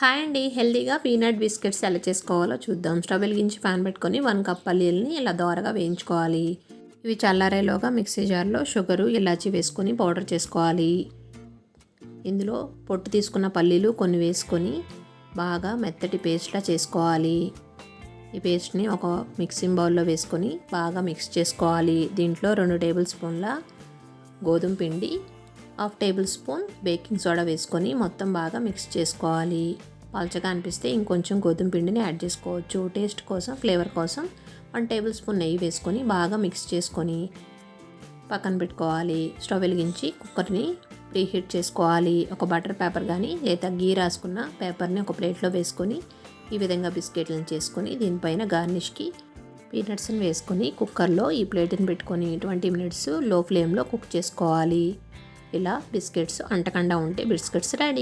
Hi అండి. హెల్తీగా peanut biscuits ఎలా చేసుకోవాలో చూద్దాం. స్టవ్ వెలిగించి పాన్ పెట్టుకొని 1 కప్ పల్లీలని ఇలా దోరగా వేయించుకోవాలి. ఇవి చల్లారేలోగా మిక్సీ జార్లో షుగరు, ఇలాచీ వేసుకొని పౌడర్ చేసుకోవాలి. ఇందులో పొట్టు తీసుకున్న పల్లీలు కొన్ని వేసుకొని బాగా మెత్తటి పేస్ట్లా చేసుకోవాలి. ఈ పేస్ట్ని ఒక మిక్సింగ్ బౌల్లో వేసుకొని బాగా మిక్స్ చేసుకోవాలి. దీంట్లో 2 టేబుల్ స్పూన్ల గోధుమ పిండి, 1/2 టేబుల్ స్పూన్ బేకింగ్ సోడా వేసుకొని మొత్తం బాగా మిక్స్ చేసుకోవాలి. పల్చగా అనిపిస్తే ఇంకొంచెం గోధుమ పిండిని యాడ్ చేసుకోవచ్చు. టేస్ట్ కోసం, ఫ్లేవర్ కోసం 1 టేబుల్ స్పూన్ నెయ్యి వేసుకొని బాగా మిక్స్ చేసుకొని పక్కన పెట్టుకోవాలి. స్టవ్ వెలిగించి కుక్కర్ని ప్రీహీట్ చేసుకోవాలి. ఒక బటర్ పేపర్ కానీ లేదా గీ రాసుకున్న పేపర్ని ఒక ప్లేట్లో వేసుకొని ఈ విధంగా బిస్కెట్లను చేసుకొని దీనిపైన గార్నిష్కి పీనట్స్ని వేసుకొని కుక్కర్లో ఈ ప్లేట్ని పెట్టుకొని 20 మినిట్స్ లో ఫ్లేమ్లో కుక్ చేసుకోవాలి. ఇలా బిస్కెట్స్ అంటకుండా ఉంటే బిస్కెట్స్ రెడీ.